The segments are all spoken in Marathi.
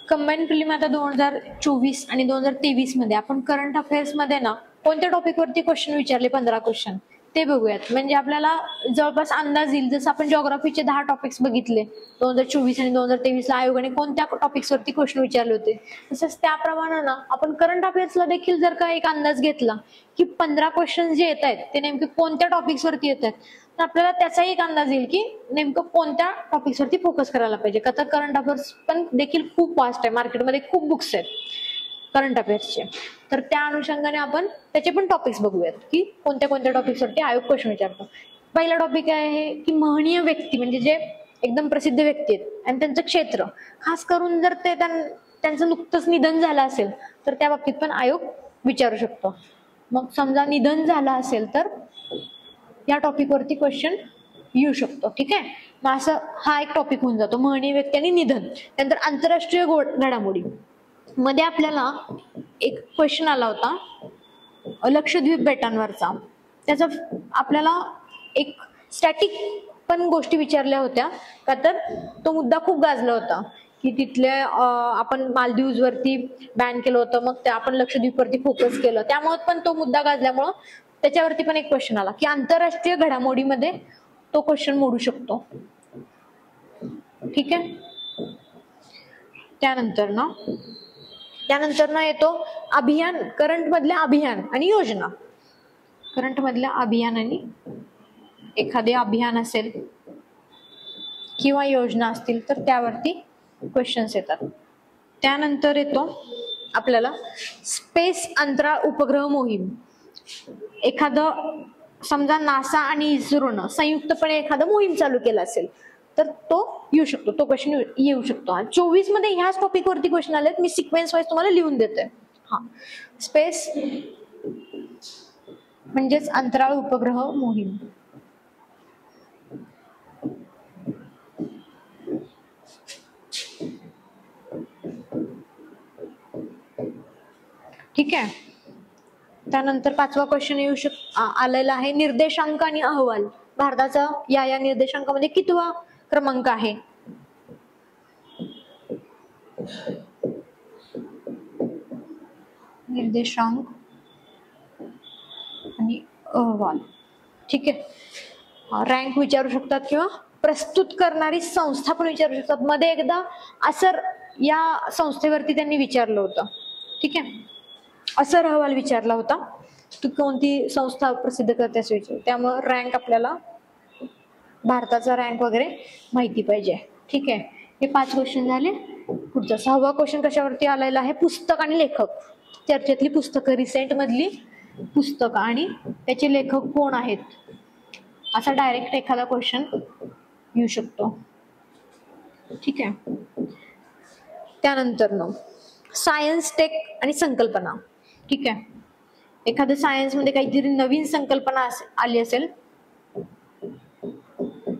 कंबाईन प्रिलिम आता 2024 आणि 2023 मध्ये आपण करंट अफेअर्स मध्ये ना कोणत्या टॉपिक वरती क्वेश्चन विचारले, 15 क्वेश्चन ते बघूयात. म्हणजे आपल्याला जवळपास अंदाज येईल. जसं आपण जिओग्राफीचे 10 टॉपिक्स बघितले 2024 आणि 2023 ला आयोगाने कोणत्या टॉपिक्स वरती क्वेश्चन विचारले होते, तसंच त्याप्रमाणे ना आपण करंट अफेअर्सला देखील जर का एक अंदाज घेतला की 15 क्वेश्चन जे येत आहेत ते नेमके कोणत्या टॉपिक्स वरती येत आहेत, तर आपल्याला त्याचाही एक अंदाज येईल की नेमकं कोणत्या टॉपिक्स वरती फोकस करायला पाहिजे. का तर करंट अफेअर्स पण देखील खूप वास्ट आहे, मार्केटमध्ये खूप बुक्स आहेत करंट अफेअर्सचे. तर त्या अनुषंगाने आपण त्याचे पण टॉपिक्स बघूयात की कोणत्या कोणत्या टॉपिक्स वरती आयोग क्वेश्चन विचारतो. पहिला टॉपिक आहे की महनीय व्यक्ती, म्हणजे जे एकदम प्रसिद्ध व्यक्ती आहेत आणि त्यांचं क्षेत्र, खास करून जर ते त्यांचं नुकतंच निधन झालं असेल तर त्या बाबतीत पण आयोग विचारू शकतो. मग समजा निधन झालं असेल तर या टॉपिक वरती क्वेश्चन येऊ शकतो. ठीक आहे, मग असं हा एक टॉपिक होऊन जातो, महनीय व्यक्ती आणि निधन. त्यानंतर आंतरराष्ट्रीय घडामोडी मध्ये आपल्याला एक क्वेश्चन आला होता लक्षद्वीप बेटांवरचा. त्याचा आपल्याला एक स्टॅटिक पण गोष्टी विचारल्या होत्या, का तर तो मुद्दा खूप गाजला होता की तिथल्या आपण मालदीव्स वरती बॅन केलं होतं, मग ते आपण लक्षद्वीप वरती फोकस केलं, त्यामुळे पण तो मुद्दा गाजल्यामुळं त्याच्यावरती पण एक क्वेश्चन आला की आंतरराष्ट्रीय घडामोडीमध्ये तो क्वेश्चन मोडू शकतो. ठीक आहे, त्यानंतर ना येतो अभियान, करंट मधल्या अभियान आणि योजना. करंट मधल्या अभियान आणि एखादे अभियान असेल किंवा योजना असतील तर त्यावरती क्वेश्चन्स येतात. त्यानंतर येतो आपल्याला स्पेस अंतराळ उपग्रह मोहीम. एखादं समजा नासा आणि इस्रोनं संयुक्तपणे एखादं मोहीम चालू केला असेल तर तो येऊ शकतो, तो क्वेश्चन येऊ शकतो. 24 मध्ये ह्याच टॉपिक वरती क्वेश्चन आलेत, मी सिक्वेन्स वाईज तुम्हाला लिहून देते. हा, स्पेस म्हणजेच अंतराळ उपग्रह मोहीम. ठीक आहे, त्यानंतर 5वा क्वेश्चन येऊ आलेला आहे निर्देशांक आणि अहवाल. भारताचा या निर्देशांकामध्ये कितवा क्रमांक आहे? निर्देशांक आणि अहवाल. ठीक आहे, रँक विचारू शकतात किंवा प्रस्तुत करणारी संस्था पण विचारू शकतात. मध्ये एकदा असर या संस्थेवरती त्यांनी विचारलं होतं. ठीक आहे, असर अहवाल विचारला होता, तू कोणती संस्था प्रसिद्ध करते असं विचार, त्यामुळे रँक आपल्याला भारताचा रँक वगैरे माहिती पाहिजे. ठीक आहे, हे 5 क्वेश्चन झाले. पुढचा 6वा क्वेश्चन कशावरती आलेला आहे? पुस्तक आणि लेखक. चर्चेतली पुस्तकं, रिसेंट मधली पुस्तकं आणि त्याचे लेखक कोण आहेत, असा डायरेक्ट एखादा क्वेश्चन येऊ शकतो. ठीक आहे, त्यानंतर सायन्स, टेक आणि संकल्पना. ठीक आहे, एखादं सायन्स मध्ये काहीतरी नवीन संकल्पना आली असेल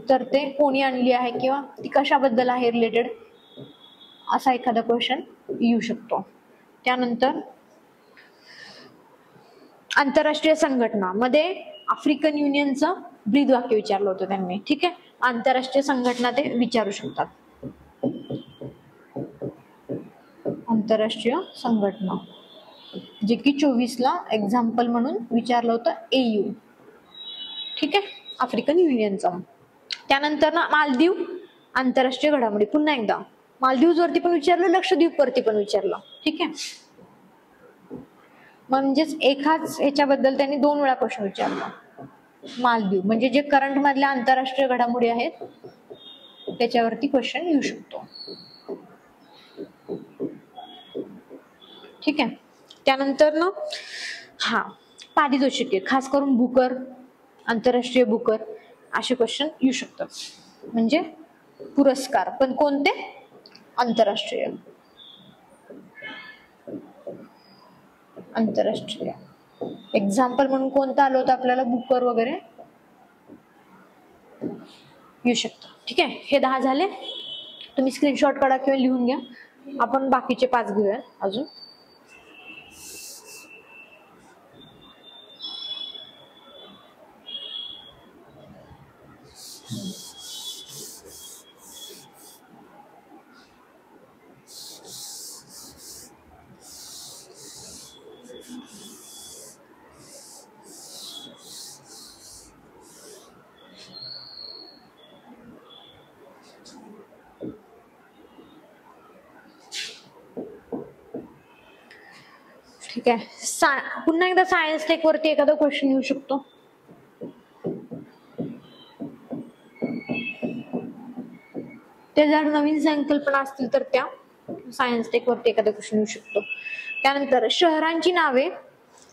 तर ते कोणी आणली आहे किंवा ती कशाबद्दल आहे रिलेटेड, असा एखादा क्वेश्चन येऊ शकतो. त्यानंतर आंतरराष्ट्रीय संघटना मध्ये आफ्रिकन युनियनचं ब्रीद वाक्य विचारलं होतं त्यांनी. ठीक आहे, आंतरराष्ट्रीय संघटना ते विचारू शकतात. आंतरराष्ट्रीय संघटना जे की 24 ला एक्झाम्पल म्हणून विचारलं होतं AU. ठीक आहे, आफ्रिकन युनियनचं. त्यानंतर मालदीव आंतरराष्ट्रीय घडामोडी. पुन्हा एकदा मालदीव वरती पण विचारलं, लक्षद्वीप वरती पण विचारलं. ठीक आहे, म्हणजेच एकाच ह्याच्याबद्दल त्यांनी 2 वेळा क्वेश्चन विचारला. मालदीव म्हणजे जे करंट मधल्या आंतरराष्ट्रीय घडामोडी आहेत त्याच्यावरती क्वेश्चन येऊ शकतो. ठीक आहे, त्यानंतर पारितोषिके, खास करून बुकर, आंतरराष्ट्रीय बुकर असे क्वेश्चन येऊ शकतात. म्हणजे पुरस्कार, पण कोणते? आंतरराष्ट्रीय. आंतरराष्ट्रीय एक्झाम्पल म्हणून कोणतं आलं होतं आपल्याला? बुकर वगैरे येऊ शकतं. ठीक आहे, हे 10 झाले. तुम्ही स्क्रीनशॉट काढा किंवा लिहून घ्या. आपण बाकीचे 5 घेऊया अजून. ठीक आहे, पुन्हा एकदा सायन्स टेक वरती एखादा क्वेश्चन येऊ शकतो. ते जर नवीन संकल्पना असतील तर त्या सायन्स टेक वरती एखादा क्वेश्चन येऊ शकतो. त्यानंतर शहरांची नावे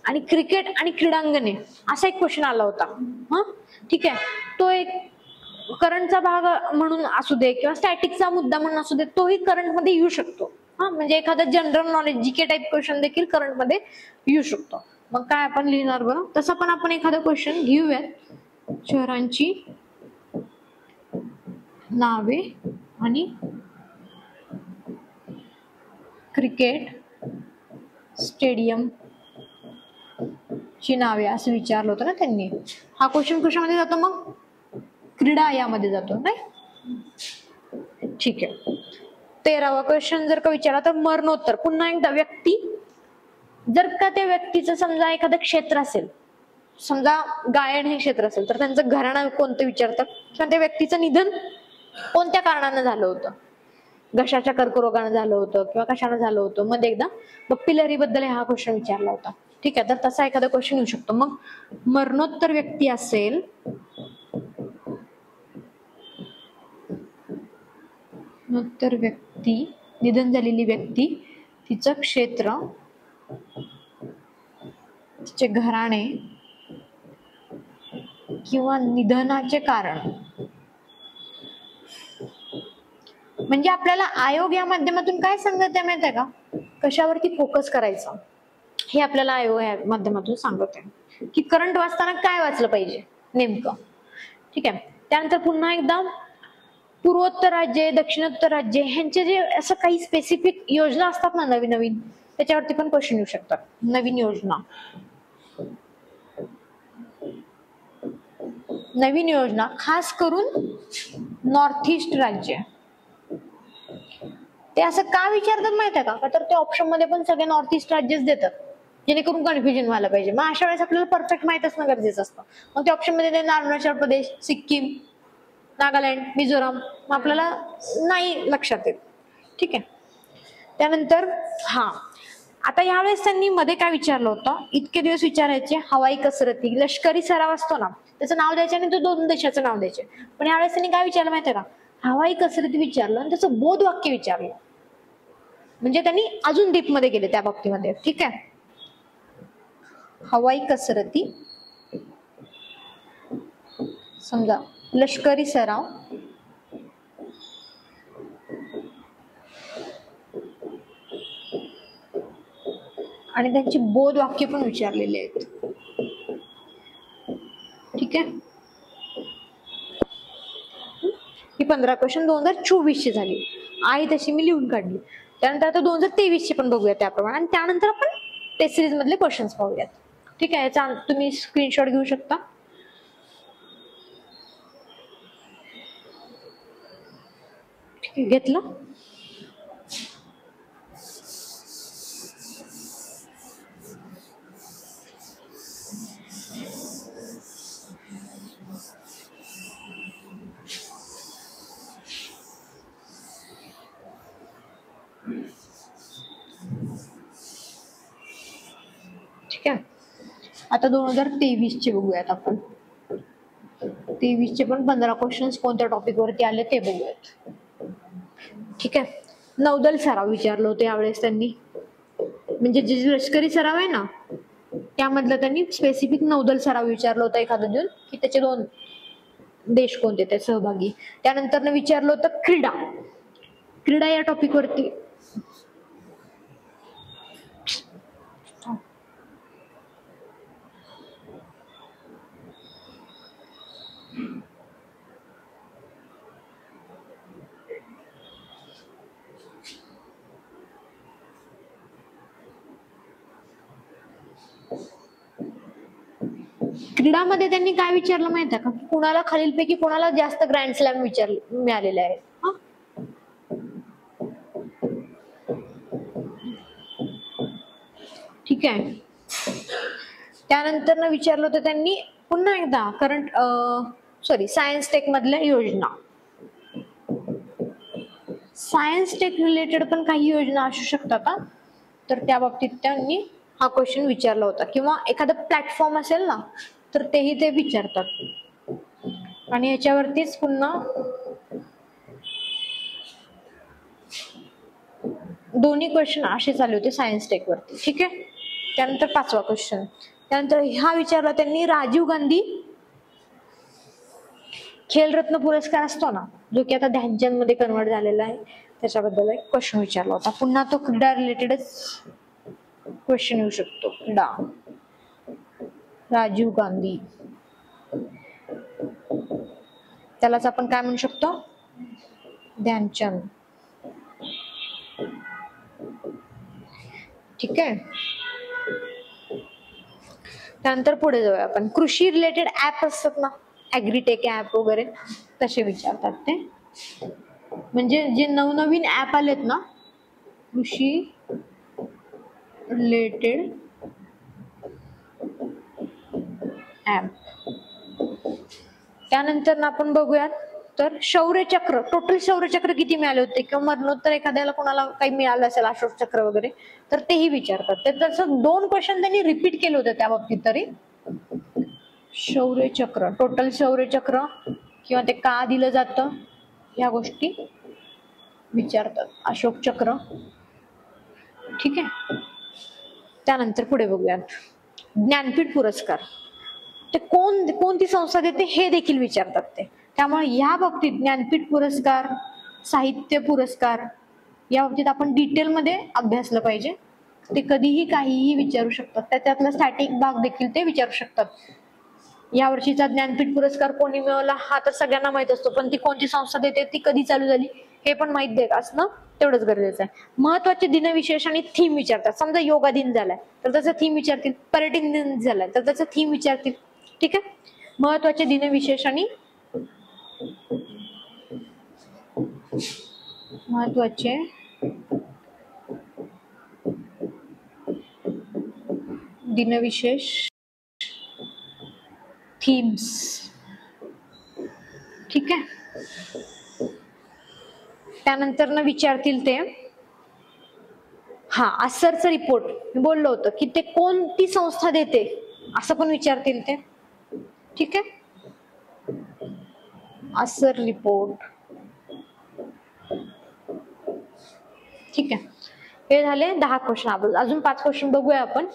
आणि क्रिकेट आणि क्रीडांगणे असा एक क्वेश्चन आला होता. हा ठीक आहे, तो एक करंटचा भाग म्हणून असू दे किंवा स्टॅटिकचा मुद्दा म्हणून असू दे, तोही करंट मध्ये येऊ शकतो. हा म्हणजे एखादा general knowledge GK type question देखील करंट मध्ये येऊ शकतो. मग काय आपण लिहिणार बरं, तसं पण आपण एखादा क्वेश्चन घेऊयात. शहरांची नावे आणि क्रिकेट स्टेडियम ची नावे असं विचारलं होतं ना त्यांनी. हा क्वेश्चन कशामध्ये जातो, मग क्रीडा यामध्ये जातो नाही. ठीक आहे, 13वा क्वेश्चन जर का विचारला तर मरणोत्तर. पुन्हा एकदा व्यक्ती, जर का त्या व्यक्तीचं समजा एखादं क्षेत्र असेल, समजा गायन हे क्षेत्र असेल, तर त्यांचं घराणं कोणतं विचारतात किंवा त्या व्यक्तीचं निधन कोणत्या कारणानं झालं होतं, घशाच्या कर्करोगानं झालं होतं किंवा कशानं झालं होतं. मध्ये एकदा बप्पी लहरी बद्दल हा क्वेश्चन विचारला होता. ठीक आहे, तर तसा एखादा क्वेश्चन येऊ शकतो. मग मरणोत्तर व्यक्ती असेल तर व्यक्ती, निधन झालेली व्यक्ती, तिचं क्षेत्र, तिचे घराणे किंवा निधनाचे कारण. म्हणजे आपल्याला आयोग या माध्यमातून काय सांगत आहे माहिती आहे का, कशावरती फोकस करायचा हे आपल्याला आयोग या माध्यमातून सांगत आहे की करंट वाचताना काय वाचलं पाहिजे नेमकं. ठीक आहे, त्यानंतर पुन्हा एकदा पूर्वोत्तर राज्य, दक्षिणोत्तर राज्य ह्यांचे जे असं काही स्पेसिफिक योजना असतात ना नवीन नवीन, त्याच्यावरती पण क्वेश्चन येऊ शकतात. नवीन योजना, नवीन योजना खास करून नॉर्थ ईस्ट राज्य, ते असं का विचारतात माहिती आहे का, तर ते ऑप्शन मध्ये पण सगळे नॉर्थ ईस्ट राज्यच देतात जेणेकरून कन्फ्युजन व्हायला पाहिजे. मग अशा वेळेस आपल्याला परफेक्ट माहित असणं गरजेचं असतं. मग ते ऑप्शन मध्ये अरुणाचल प्रदेश, सिक्कीम, नागालँड, मिझोराम आपल्याला नाही लक्षात येत. ठीक आहे, त्यानंतर हा आता यावेळेस त्यांनी मध्ये काय विचारलं होतं, इतके दिवस विचारायचे हवाई कसरती, लष्करी सराव असतो ना त्याचं नाव द्यायचे आणि तो 2 देशाचं नाव द्यायचे. पण यावेळेस त्यांनी काय विचारलं माहितीये का, हवाई कसरती विचारलं आणि त्याचं बोध वाक्य विचारलं. म्हणजे त्यांनी अजून डीप मध्ये गेले त्या बाबतीमध्ये. ठीक आहे, हवाई कसरती, समजा लष्करी सराव आणि त्यांची बोध वाक्य पण विचारलेले आहेत. ठीक आहे, ही 15 क्वेश्चन 2024 ची झाली. आहे तशी मी लिहून काढली. त्यानंतर आता 2023 ची पण बघूया त्याप्रमाणे, आणि त्यानंतर आपण टेस्ट सिरीज मधले क्वेश्चन्स पाहूयात. ठीक आहे, याचा तुम्ही स्क्रीनशॉट घेऊ शकता. ठीक आहे, घेतलं. ठीक आहे, आता 2023 चे बघूयात आपण. 23 चे पण 15 क्वेश्चन्स कोणत्या टॉपिक वरती आले ते बघूयात. ठीक आहे, नौदल सराव विचारलं होतं यावेळेस त्यांनी. म्हणजे जे लष्करी सराव आहे ना त्यामधलं त्यांनी स्पेसिफिक नौदल सराव विचारलं होतं एखादं देऊन, की त्याचे 2 देश कोणते ते सहभागी. त्यानंतर विचारलं होतं क्रीडा. क्रीडा या टॉपिक वरती क्रीडामध्ये त्यांनी काय विचारलं माहिती आहे का, की कुणाला खालीलपैकी कोणाला जास्त ग्रँड स्लॅम मिळालेले आहेत. ठीक आहे, त्यानंतर विचारलं होतं त्यांनी पुन्हा एकदा सायन्स टेक मधल्या योजना. सायन्स टेक रिलेटेड पण काही योजना असू शकतात का, तर त्या बाबतीत त्यांनी हा क्वेश्चन विचारला होता, किंवा एखादा प्लॅटफॉर्म असेल ना तर तेही ते विचारतात. आणि याच्यावरतीच पुन्हा दोन्ही क्वेश्चन असे चालू होते सायन्स टेक वरती. ठीक आहे. त्यानंतर 5वा क्वेश्चन, त्यानंतर हा विचारला त्यांनी राजीव गांधी खेलरत्न पुरस्कार असतो ना, जो की आता ध्यानचंद मध्ये कन्वर्ट झालेला आहे, त्याच्याबद्दल एक क्वेश्चन विचारला होता. पुन्हा तो क्रीडा रिलेटेडच क्वेश्चन येऊ शकतो. क्रीडा, राजीव गांधी, त्यालाच आपण काय म्हणू शकतो, ध्यानचंद. ठीक आहे. त्यानंतर पुढे जाऊया आपण. कृषी रिलेटेड ऍप असतात ना, ऍग्रीटेक ऍप वगैरे, तसे विचारतात ते. म्हणजे जे नवनवीन ऍप आलेत ना कृषी रिलेटेड ऍप. त्यानंतर ना आपण बघूयात तर शौर्य चक्र, टोटल शौर्य चक्र किती मिळाले होते, किंवा मरणोत्तर एखाद्याला कोणाला काही मिळालं असेल अशोक चक्र वगैरे, तर तेही विचारतात. तर तसं 2 क्वेश्चन त्यांनी रिपीट केले होते त्या बाबतीत तरी. शौर्य चक्र, टोटल शौर्य चक्र, किंवा ते का दिलं जातं या गोष्टी विचारतात. अशोक चक्र. ठीक आहे. त्यानंतर पुढे बघूयात ज्ञानपीठ पुरस्कार, ते कोणती संस्था देते हे देखील विचारतात ते. त्यामुळे या बाबतीत ज्ञानपीठ पुरस्कार, साहित्य पुरस्कार या बाबतीत आपण डिटेलमध्ये अभ्यासलं पाहिजे. ते कधीही काहीही विचारू शकतात. त्याच्यातला स्टॅटिक भाग देखील ते विचारू शकतात. या वर्षीचा ज्ञानपीठ पुरस्कार कोणी मिळवला हा तर सगळ्यांना माहित असतो, पण ती कोणती संस्था देते, ती कधी चालू झाली हे पण माहित देत असणं तेवढंच गरजेचं आहे. महत्वाचे दिनविशेष आणि थीम विचारतात. समजा योगा दिन झालाय तर त्याचा थीम विचारतील, पर्यटन दिन झालाय तर त्याचा थीम विचारतील. ठीक आहे. महत्वाचे दिनविशेष आणि महत्वाचे दिनविशेष, थीम्स. ठीक आहे. त्यानंतर ना विचारतील ते असरचा रिपोर्ट मी बोललो होतं की ते कोणती संस्था देते असं पण विचारतील ते. ठीक आहे. असर रिपोर्ट. ठीक आहे. हे झाले 10 क्वेश्चन. अजून 5 क्वेश्चन बघूया आपण.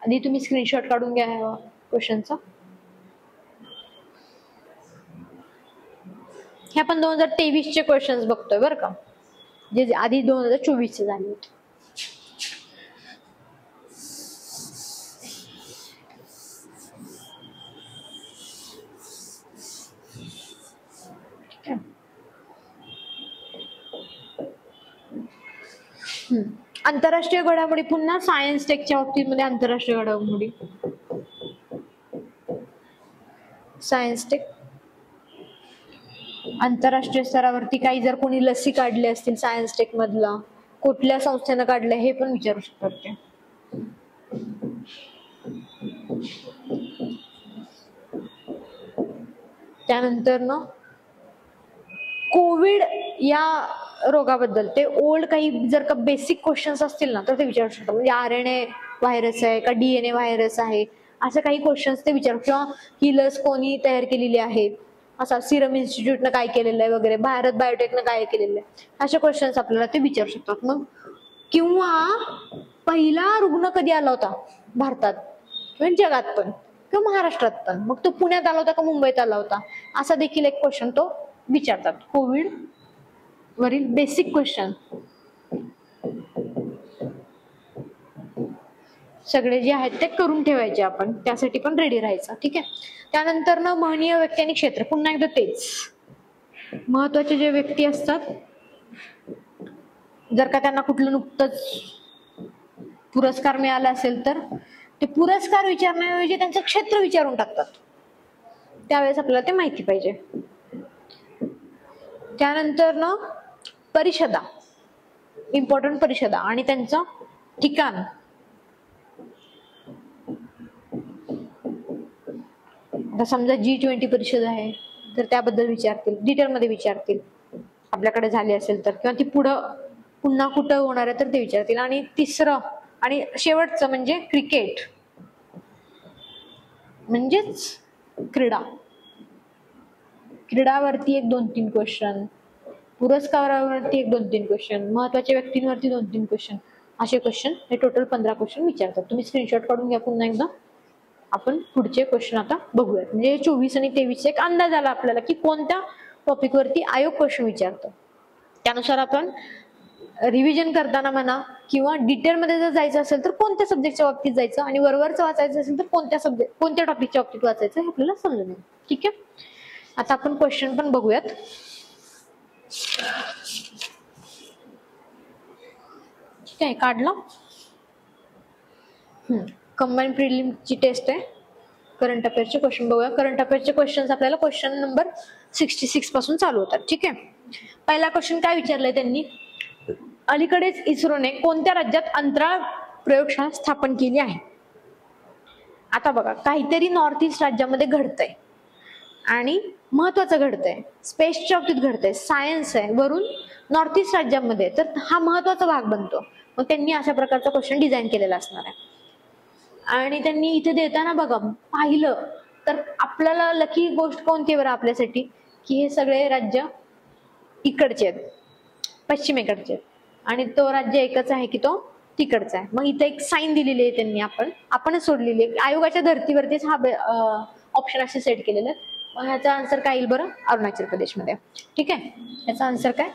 आधी तुम्ही स्क्रीनशॉट काढून घ्या क्वेश्चनचा. हे आपण 2023 चे क्वेश्चन्स बघतोय बरं का, जे आधी 2024 चे झाले होते. आंतरराष्ट्रीय घडामोडी, पुन्हा सायन्स टेकच्या बाबतीमध्ये आंतरराष्ट्रीय घडामोडी. सायन्स टेक आंतरराष्ट्रीय स्तरावरती काही जर कोणी लसी काढली असतील सायन्स टेक मधला, कुठल्या संस्थेनं काढल्या हे पण विचारू शकतात ते. त्यानंतर ना कोविड या रोगाबद्दल ते ओल्ड काही जर का बेसिक क्वेश्चन्स असतील ना तर ते विचारू शकतात. म्हणजे RNA व्हायरस आहे का DNA व्हायरस आहे असं काही क्वेश्चन्स ते विचारू. किंवा ही लस कोणी तयार केलेली आहे, असा सिरम इन्स्टिट्यूटनं काय केलेलं आहे वगैरे, भारत बायोटेकनं काय केलेलं आहे, असे क्वेश्चन्स आपल्याला ते विचारू शकतात. मग किंवा पहिला रुग्ण कधी आला होता भारतात किंवा जगात पण किंवा महाराष्ट्रात पण, मग तो पुण्यात आला होता का मुंबईत आला होता, असा देखील एक क्वेश्चन तो विचारतात. कोविड वरील बेसिक क्वेश्चन सगळे जे आहेत ते करून ठेवायचे आपण, त्यासाठी पण रेडी राहायचं. ठीक आहे. त्यानंतर ना महनीय व्यक्ती आणि क्षेत्र, पुन्हा एकदा तेच महत्वाचे जे व्यक्ती असतात, जर का त्यांना कुठलं नुकतंच पुरस्कार मिळाला असेल तर ते पुरस्कार विचारण्याऐवजी त्यांचं क्षेत्र विचारून टाकतात. त्यावेळेस आपल्याला ते माहिती पाहिजे. त्यानंतर ना परिषदा, इम्पॉर्टंट परिषदा आणि त्यांचं ठिकाण. आता समजा G20 परिषद आहे तर त्याबद्दल विचारतील, डिटेलमध्ये विचारतील आपल्याकडे झाली असेल तर, किंवा ती पुन्हा कुठं होणार आहे तर ते विचारतील. आणि तिसरं आणि शेवटचं म्हणजे क्रिकेट म्हणजेच क्रीडा. क्रीडावरती 1-2-3 क्वेश्चन, पुरस्कारावरती 1-2-3 क्वेश्चन, महत्वाच्या व्यक्तींवरती 2-3 क्वेश्चन, असे क्वेश्चन हे टोटल 15 क्वेश्चन विचारतात. तुम्ही स्क्रीनशॉट काढून घ्या पुन्हा एकदा. आपण पुढचे क्वेश्चन आता बघूयात. म्हणजे 24 आणि 23 एक अंदाज आला आपल्याला की कोणत्या टॉपिक वरती आयोग क्वेश्चन विचारतो. त्यानुसार आपण रिव्हिजन करताना म्हणा किंवा डिटेलमध्ये जर जायचं असेल तर कोणत्या सब्जेक्टच्या बाबतीत जायचं आणि वरवरचं वाचायचं असेल तर कोणत्या टॉपिकच्या बाबतीत वाचायचं हे आपल्याला समजून येईल. ठीक आहे. आता आपण क्वेश्चन पण बघूयात. ठीक आहे, काढला. कंबाईन प्रिलिमची टेस्ट आहे. करंट अफेअरचे क्वेश्चन बघूया. करंट अफेअरचे क्वेश्चन आपल्याला क्वेश्चन नंबर 66 पासून चालू होतात. ठीक आहे. पहिला क्वेश्चन काय विचारलंय त्यांनी, अलीकडेच इस्रोने कोणत्या राज्यात अंतराळ प्रयोगशाळा स्थापन केली आहे. आता बघा, काहीतरी नॉर्थ ईस्ट राज्यामध्ये घडतंय आणि महत्वाचं घडतंय, स्पेसच्या बाबतीत घडतंय, सायन्स आहे, वरून नॉर्थ ईस्ट राज्यामध्ये, तर हा महत्वाचा भाग बनतो. मग त्यांनी अशा प्रकारचा क्वेश्चन डिझाईन केलेला असणार आहे. आणि त्यांनी इथे देताना बघा पाहिलं तर आपल्याला लकी गोष्ट कोणती बरं आपल्यासाठी, की हे सगळे राज्य इकडचे आहेत, पश्चिमेकडचे आहेत, आणि तो राज्य एकच आहे की तो तिकडचा आहे. मग इथे एक साईन दिलेली आहे त्यांनी, आपणच सोडलेली आहे. आयोगाच्या धर्तीवरतीच हा ऑप्शन असे सेट केलेले आहेत. मग ह्याचा आन्सर काय येईल बरं, अरुणाचल प्रदेशमध्ये. ठीक आहे, याचा आन्सर काय,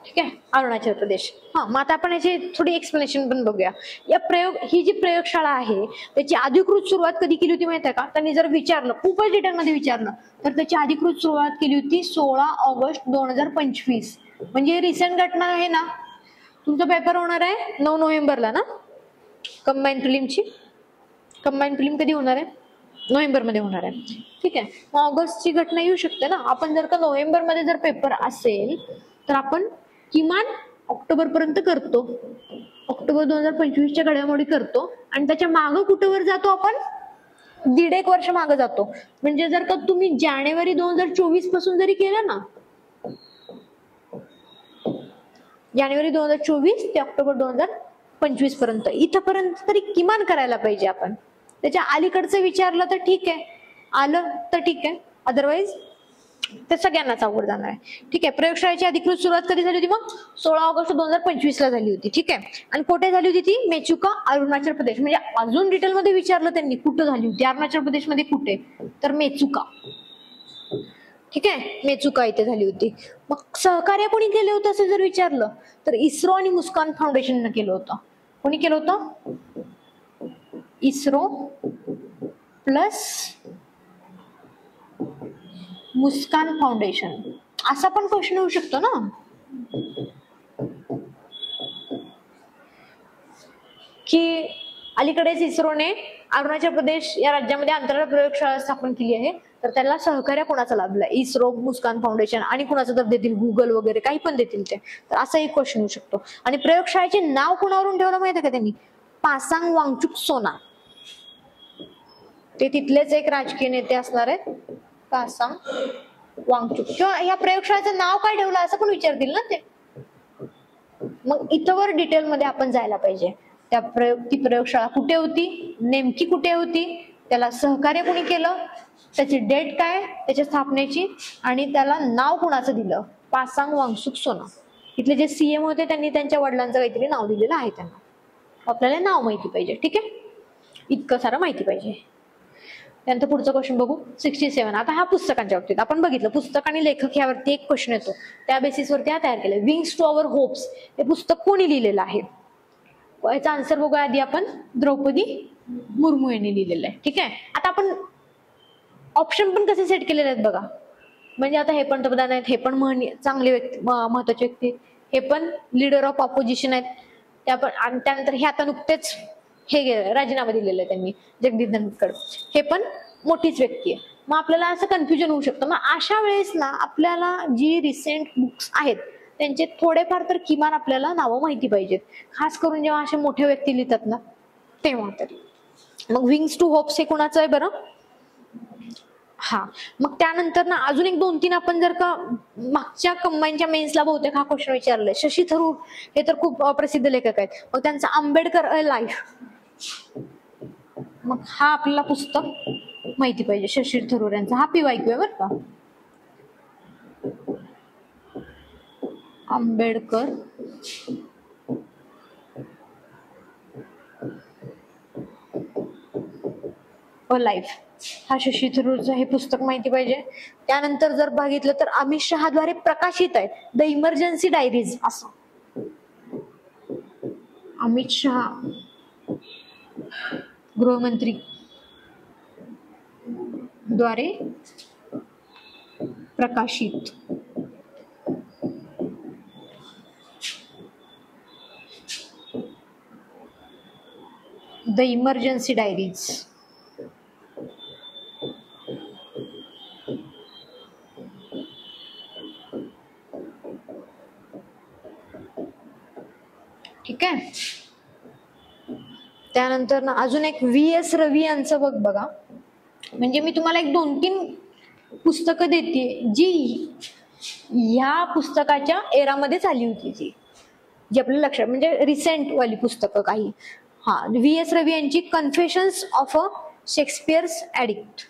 ठीक आहे, अरुणाचल प्रदेश. मग आता आपण याची थोडी एक्सप्लेनेशन पण बघूया. ही जी प्रयोगशाळा आहे त्याची अधिकृत सुरुवात कधी केली होती माहिती आहे का. त्यांनी जर विचारलं, खूपच डिटेलमध्ये विचारलं, तर त्याची अधिकृत सुरुवात केली होती 16 ऑगस्ट 2025. म्हणजे रिसेंट घटना आहे ना. तुमचा पेपर होणार आहे 9 नोव्हेंबरला ना, कंबाईन प्रिलिमची. कंबाईन प्रिलिम कधी होणार आहे, नोव्हेंबरमध्ये होणार आहे. ठीक आहे, मग ऑगस्टची घटना येऊ शकते ना. आपण जर का नोव्हेंबरमध्ये जर पेपर असेल तर आपण किमान ऑक्टोबर पर्यंत करतो, ऑक्टोबर 2025च्या घडामोडी करतो, आणि त्याच्या मागं कुठेवर जातो आपण, 1.5 वर्ष मागे जातो. म्हणजे जर का तुम्ही जानेवारी 2024 पासून जरी केलं ना, जानेवारी 2024 ते ऑक्टोबर 2025 पर्यंत, इथपर्यंत तरी किमान करायला पाहिजे आपण. त्याच्या अलीकडचं विचारलं तर ठीक आहे, आलं तर ठीक आहे, अदरवाईज ते सगळ्यांनाच अवघड जाणार आहे. ठीक आहे, प्रयोगशाळेची अधिकृत सुरुवात कधी झाली होती मग, 16 ऑगस्ट 2025 ला झाली होती. ठीक आहे, आणि कुठे झाली होती ती, मेचुका, अरुणाचल प्रदेश. म्हणजे अजून डिटेलमध्ये विचारलं त्यांनी कुठं झाली होती, अरुणाचल प्रदेशमध्ये कुठे, तर मेचुका. ठीक आहे, मेचुका इथे झाली होती. मग सहकार्य कोणी केलं होतं असं जर विचारलं तर इस्रो आणि मुस्कान फाउंडेशननं केलं होतं. कोणी केलं होतं, इस्रो प्लस मुस्कान फाउंडेशन. असा पण क्वेश्चन होऊ शकतो ना. की अलीकडेच इस्रोने अरुणाचल प्रदेश या राज्यामध्ये अंतराळ प्रयोगशाळा स्थापन केली आहे, तर त्याला सहकार्य कोणाचा लाभलाय, इस्रो, मुस्कान फाउंडेशन, आणि कोणाचं तर देतील, गुगल वगैरे काही पण देतील ते. तर असा एक क्वेश्चन होऊ शकतो. आणि प्रयोगशाळेचे नाव कोणावरून ठेवलं माहिती का त्यांनी, पासांग वांगचुक सोना. ते तिथलेच एक राजकीय नेते असणार आहेत, पासांग वांगचुक. किंवा या प्रयोगशाळेचं नाव काय ठेवलं असं पण विचारतील ना ते. मग इथवर डिटेलमध्ये आपण जायला पाहिजे. ती प्रयोगशाळा कुठे होती, नेमकी कुठे होती, त्याला सहकार्य कोणी केलं, त्याची डेट काय त्याच्या स्थापनेची, आणि त्याला नाव कुणाचं दिलं, पासांग वांगचुक सोना. इथले जे सीएम होते त्यांनी त्यांच्या वडिलांचं काहीतरी नाव दिलेलं आहे त्यांना. आपल्याला नाव माहिती पाहिजे. ठीक आहे, इतकं सारं माहिती पाहिजे. त्यानंतर पुढचा क्वेश्चन बघू, 67. आता हा पुस्तकांच्या बाबतीत आपण बघितलं, पुस्तक आणि लेखक यावरती एक क्वेश्चन येतो, त्या बेसिसवरती हा तयार केलाय. विंग्स टू अवर होप्स हे पुस्तक कोणी लिहिलेलं आहे. याचा आन्सर बघूया आधी आपण, द्रौपदी मुर्मू यांनी लिहिलेलं आहे. ठीक आहे, आता आपण ऑप्शन पण कसे सेट केलेले आहेत बघा. म्हणजे आता हे पंतप्रधान आहेत, हे पण चांगले व्यक्ती, महत्वाचे व्यक्ती, हे पण लीडर ऑफ ऑपोजिशन आहेत, त्या पण, आणि त्यानंतर हे आता नुकतेच हे राजीनामा दिलेला आहे त्यांनी, जगदीप धनखड, हे पण मोठीच व्यक्ती आहे. मग आपल्याला असं कन्फ्युजन होऊ शकतं. मग अशा वेळेस ना आपल्याला जी रिसेंट बुक्स आहेत त्यांचे थोडेफार तर किमान आपल्याला नावं माहिती पाहिजेत, खास करून जेव्हा असे मोठे व्यक्ती लिहितात ना तेव्हा तरी. मग विंग्स टू होप्स हे कुणाचं आहे बरं, हा, मग त्यानंतर ना अजून एक 2-3 आपण जर का मागच्या कंबाईनच्या मेन्सला बहुतेक हा क्वेश्चन विचारलाय. शशी थरूर हे तर खूप प्रसिद्ध लेखक आहेत. मग त्यांचा आंबेडकर अ लाईफ, मग हा आपल्याला पुस्तक माहिती पाहिजे. शशी थरूर यांचा हा PYQ आहे बरं का. आंबेडकर अ लाईफ, हा शशी थरूरचं हे पुस्तक माहिती पाहिजे. त्यानंतर जर बघितलं तर अमित शहाद्वारे प्रकाशित आहे द इमर्जन्सी डायरीज असं. अमित शहा गृहमंत्री द्वारे प्रकाशित द इमर्जन्सी डायरीज. ठीक आहे. त्यानंतर ना अजून एक VS रवी यांचं बघा, म्हणजे मी तुम्हाला एक 2-3 पुस्तकं देते जी ह्या पुस्तकाच्या एरामध्ये आली होती, जी आपल्या लक्षात, म्हणजे रिसेंट वाली पुस्तकं काही. हा, VS रवी यांची confessions of a Shakespeare's addict.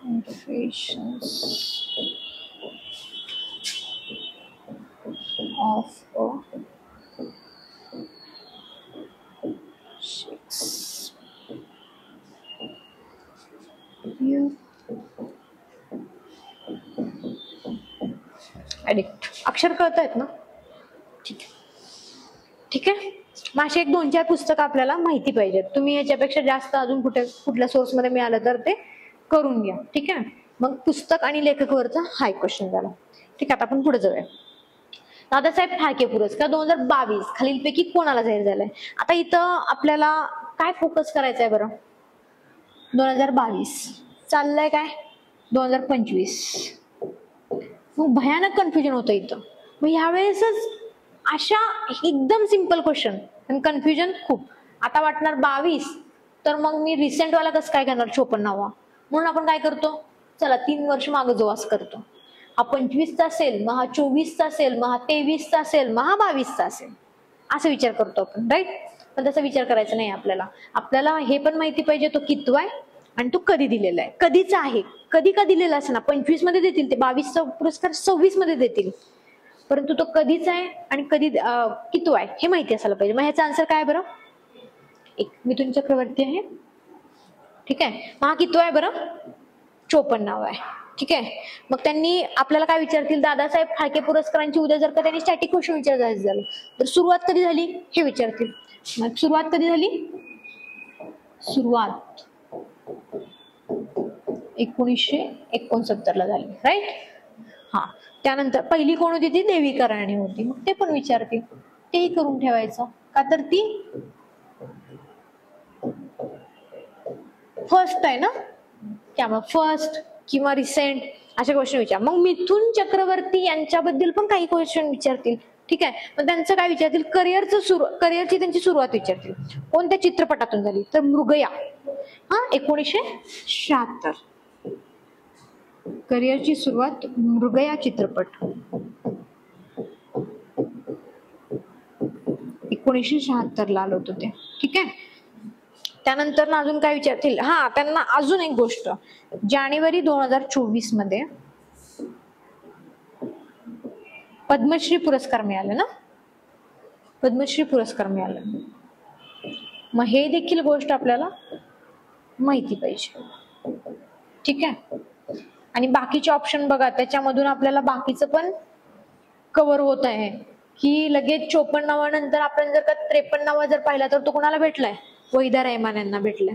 Confessions of a Shakespeare addict. अक्षर कळत आहेत ना? ठीक आहे, ठीक आहे. मग अशी एक 2-4 पुस्तकं आपल्याला माहिती पाहिजेत. तुम्ही याच्यापेक्षा जास्त अजून कुठल्या सोर्स मध्ये मिळालं तर ते करून घ्या. ठीक आहे. मग पुस्तक आणि लेखकावरचा हा एक क्वेश्चन झाला. ठीक आहे, आता आपण पुढे जाऊया. दादासाहेब फाळके पुरस्कार 2022 खालीलपैकी कोणाला जाहीर झालाय? आता इथं आपल्याला काय फोकस करायचं आहे बरं? 2022 चाललंय काय 2025. मग भयानक कन्फ्युजन होतं इथं. मग ह्यावेळेसच अशा एकदम सिंपल क्वेश्चन पण कन्फ्युजन खूप. आता वाटणार 22 तर मग मी रिसेंट वाला कसं काय करणार 54वा. म्हणून आपण काय करतो, चला 3 वर्ष मागे जाऊ असं करतो. हा 25चा असेल, मग हा 24चा असेल, मग हा 23चा असेल, मग हा 22चा असेल, असं विचार करतो आपण, राईट. पण तसा विचार करायचा नाही आपल्याला. आपल्याला हे पण माहिती पाहिजे तो कितवा आहे आणि तो कधी दिलेला आहे, कधीचा आहे. कधी का दिलेला असेल ना, 25 मध्ये देतील ते, 22चा पुरस्कार 26 मध्ये देतील, परंतु तो कधीचा आहे आणि कधी कितवा आहे हे माहिती असायला पाहिजे. मग ह्याचा आन्सर काय बरं? 1 मिथुन चक्रवर्ती आहे. ठीक आहे. मग हा कितवा आहे बरं? 54वा आहे. ठीक आहे. मग त्यांनी आपल्याला काय विचारतील, दादासाहेब फाळके पुरस्कारांची उद्या जर का त्यांनी स्टॅटिक क्वेश्चन विचारायचं झालं तर सुरुवात कधी झाली हे विचारतील. मग सुरुवात कधी झाली? सुरुवात 1969 ला झाली, राईट. हा, त्यानंतर पहिली कोण होती? ती देविका राणे होती. मग ते पण विचारतील, तेही करून ठेवायचं का तर ती फर्स्ट आहे ना, त्यामुळे फर्स्ट किंवा रिसेंट असे क्वेश्चन विचार. मग मिथुन चक्रवर्ती यांच्याबद्दल पण काही क्वेश्चन विचारतील. ठीक आहे. मग त्यांचं काय विचारतील? करिअरची त्यांची सुरुवात विचारतील. कोणत्या चित्रपटातून झाली? तर मृगया, हा 1976. करिअरची सुरुवात मृगया चित्रपट 1976 ला आलं होतं ते. ठीक आहे. त्यानंतर अजून काय विचारतील? हा, त्यांना अजून एक गोष्ट, जानेवारी 2024 मध्ये पद्मश्री पुरस्कार मिळाले ना, पद्मश्री पुरस्कार मिळाले. मग हे देखील गोष्ट आपल्याला माहिती पाहिजे. ठीक आहे. आणि बाकीचे ऑप्शन बघा, त्याच्यामधून आपल्याला बाकीचं पण कव्हर होत आहे की लगेच 54 नंतर आपण जर का 53 जर पाहिला तर तो कोणाला भेटलाय? वहिदा रहमान यांना भेटलाय.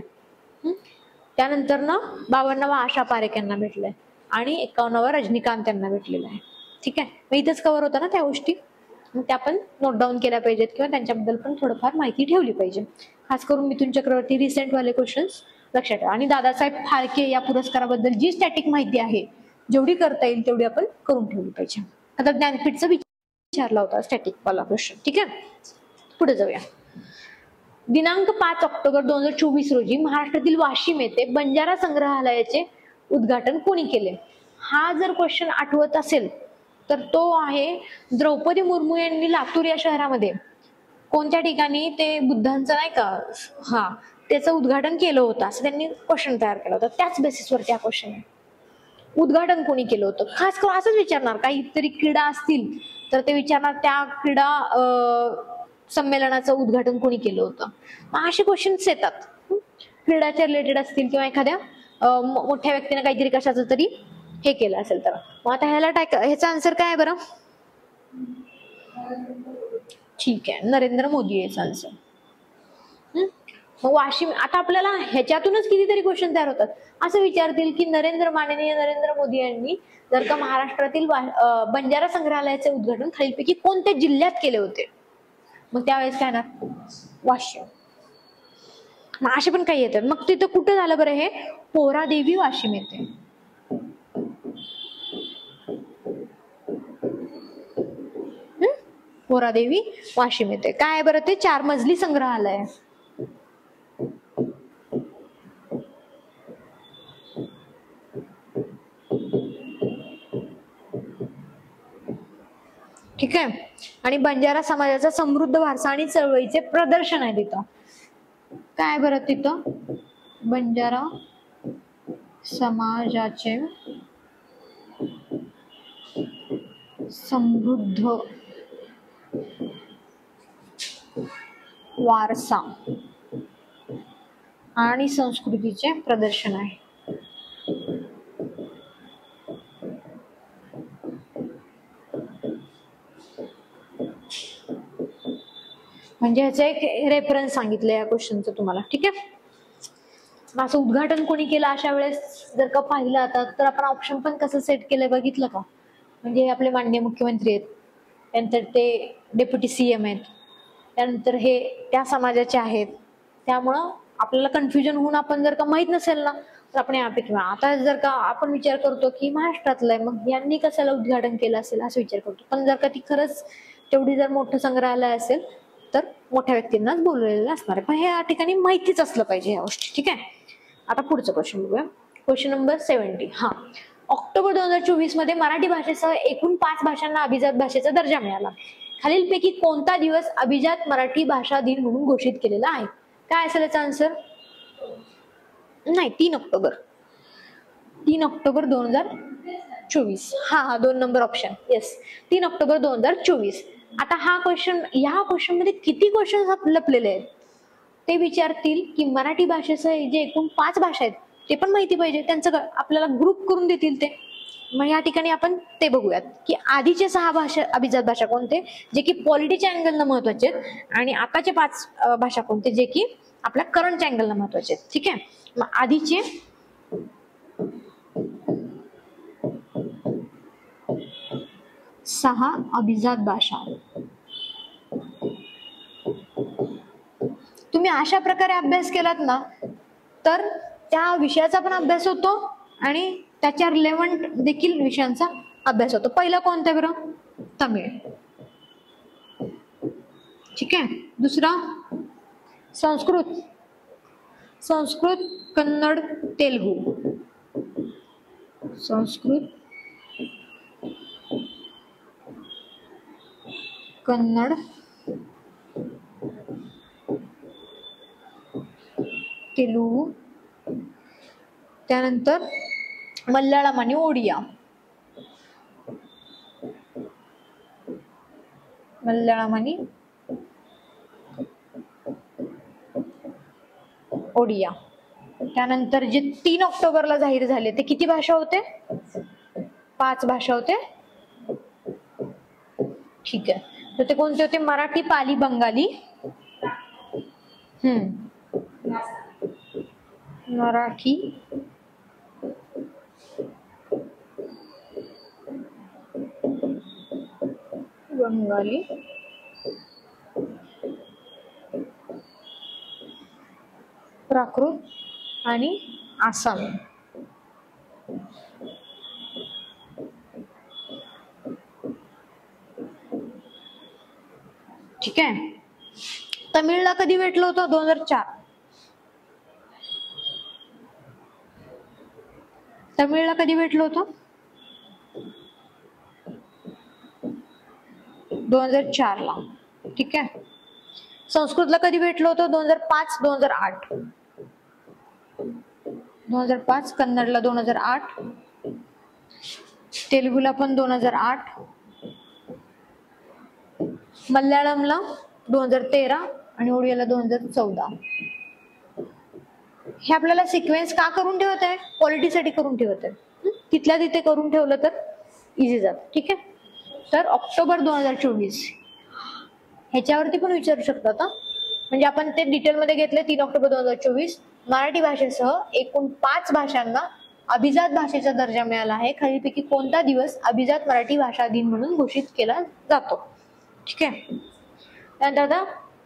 त्यानंतर ना 52वा आशा पारेख यांना भेटलाय आणि 51वा रजनीकांत यांना भेटलेला आहे. ठीक आहे. मग इथेच कव्हर होता ना त्या गोष्टी, मग त्या पण नोट डाऊन केल्या पाहिजेत किंवा त्यांच्याबद्दल पण थोडंफार माहिती ठेवली पाहिजे. खास करून मिथुन चक्रवर्ती रिसेंट वाले क्वेश्चन्स लक्षात ठेवा. आणि दादासाहेब फाळके या पुरस्काराबद्दल जी स्टॅटिक माहिती आहे जेवढी करता येईल तेवढी आपण करून ठेवली पाहिजे. आता ज्ञानपीठचा विचारला होता स्टॅटिक वाला क्वेश्चन. ठीक आहे. पुढे जाऊया. दिनांक 5 ऑक्टोबर 2024 रोजी महाराष्ट्रातील वाशिम येथे बंजारा संग्रहालयाचे उद्घाटन कोणी केले? हा जर क्वेश्चन आठवत असेल तर तो आहे द्रौपदी मुर्मू यांनी लातूर या शहरामध्ये कोणत्या ठिकाणी ते बुद्धांचं नाही का हा त्याचं उद्घाटन केलं होतं असं त्यांनी क्वेश्चन तयार केलं होतं. त्याच बेसिसवरती हा क्वेश्चन आहे. उद्घाटन कोणी केलं होतं खास करून असंच विचारणार. काही तरी क्रीडा असतील तर ते विचारणार त्या क्रीडा संमेलनाचं उद्घाटन कोणी केलं होतं. मग असे क्वेश्चन्स येतात क्रीडाच्या रिलेटेड असतील किंवा एखाद्या मोठ्या व्यक्तीने काहीतरी कशाचं तरी हे केलं असेल तर. मग आता ह्याचा आन्सर काय आहे बरं? ठीक आहे, नरेंद्र मोदी याचा आन्सर. मग वाशिम आता आपल्याला ह्याच्यातूनच कितीतरी क्वेश्चन तयार होतात. असं विचारतील की माननीय नरेंद्र मोदी यांनी जर का महाराष्ट्रातील बंजारा संग्रहालयाचे उद्घाटन खालीलपैकी कोणत्या जिल्ह्यात केले होते? मग त्यावेळेस काय ना वाशिम. मग असे पण काही येतात. मग तिथं कुठं झालं बरं हे? पोहरादेवी वाशिम येते. पोहरादेवी वाशिम येते. काय बरं ते? 4 मजली संग्रहालय. ठीक आहे. आणि बंजारा समाजाचा समृद्ध वारसा आणि चळवळीचे प्रदर्शन आहे तिथं. काय बरं तिथं? बंजारा समाजाचे समृद्ध वारसा आणि संस्कृतीचे प्रदर्शन आहे. म्हणजे ह्याचं एक रेफरन्स सांगितलं या क्वेश्चनचं तुम्हाला. ठीक आहे. असं उद्घाटन कोणी केलं अशा वेळेस जर का पाहिलं आता तर आपण ऑप्शन पण कसं सेट केलंय बघितलं का? म्हणजे आपले माननीय मुख्यमंत्री आहेत, त्यानंतर ते डेप्युटी सीएम आहेत, त्यानंतर हे त्या समाजाचे आहेत. त्यामुळं आपल्याला कन्फ्युजन होऊन आपण जर का माहित नसेल ना तर आपण यापैकी आता जर का आपण विचार करतो की महाराष्ट्रातलं आहे मग यांनी कशाला उद्घाटन केलं असेल असं विचार करतो. पण जर का ती खरंच तेवढी जर मोठं संग्रहालय असेल तर मोठ्या व्यक्तींनाच बोलवलेलं असणार आहे. पण हे या ठिकाणी माहितीच असलं पाहिजे या गोष्टी. ठीक आहे. आता पुढचं क्वेश्चन बघूया. Question number 70. हा, ऑक्टोबर 2024 मध्ये मराठी भाषेसह एकूण 5 भाषांना अभिजात भाषेचा दर्जा मिळाला. खालीलपैकी कोणता दिवस अभिजात मराठी भाषा दिन म्हणून घोषित केलेला आहे? काय असेल याचा आन्सर? नाही, 3 ऑक्टोबर. 3 ऑक्टोबर 2024. हा 2 नंबर ऑप्शन. Yes, 3 October 2024. आता ह्या क्वेश्चन मध्ये किती क्वेश्चन लपलेले आहेत ते विचारतील की मराठी भाषेसह जे एकूण 5 भाषा आहेत ते पण माहिती पाहिजे. त्यांचं आपल्याला ग्रुप करून देतील ते. मग या ठिकाणी आपण ते बघूयात की आधीचे 6 भाषा अभिजात भाषा कोणते जे की पॉलिटीच्या अँगलनं महत्वाचे आहेत आणि आताचे 5 भाषा कोणते जे की आपल्या करंटच्या अँगलनं महत्वाचे आहेत. ठीक आहे. मग आधीचे 6 अभिजात भाषा तुम्ही अशा प्रकारे अभ्यास केलात ना तर त्या विषयाचा पण अभ्यास होतो आणि त्याच्या रिलेव्हंट देखील विषयांचा अभ्यास होतो. पहिला कोणता बरं? तमिळ. ठीक आहे. दुसरा संस्कृत, कन्नड, तेलुगू. संस्कृत, कन्नड, तेलुगू. त्यानंतर मल्याळम आणि ओडिया. मल्याळम आणि ओडिया. त्यानंतर जे 3 ऑक्टोबरला जाहीर झाले ते किती भाषा होते? 5 भाषा होते. ठीक आहे. तर ते कोणते होते? मराठी, पाली, बंगाली. मराठी, बंगाली, प्राकृत आणि आसामी. ठीक आहे. तमिळला कधी भेटलं होतं? 2004. तमिळला कधी भेटलं होतं? 2004 ला. ठीक आहे. संस्कृतला कधी भेटलं होतं? 2005, 2008. 2005. कन्नडला 2008. तेलुगुला पण 2008. मल्याळमला 2013 आणि ओडियाला 2014. हे आपल्याला सिक्वेन्स का करून ठेवत आहे? क्वालिटीसाठी करून ठेवत आहे. तिथल्या तिथे करून ठेवलं तर इझी जात. ठीक आहे. तर ऑक्टोबर 2024 ह्याच्यावरती पण विचारू शकतात. म्हणजे आपण ते डिटेलमध्ये घेतले. 3 ऑक्टोबर 2024 मराठी भाषेसह एकूण 5 भाषांना अभिजात भाषेचा दर्जा मिळाला आहे. खालीलपैकी कोणता दिवस अभिजात मराठी भाषा दिन म्हणून घोषित केला जातो? ठीक आहे. त्यानंतर आता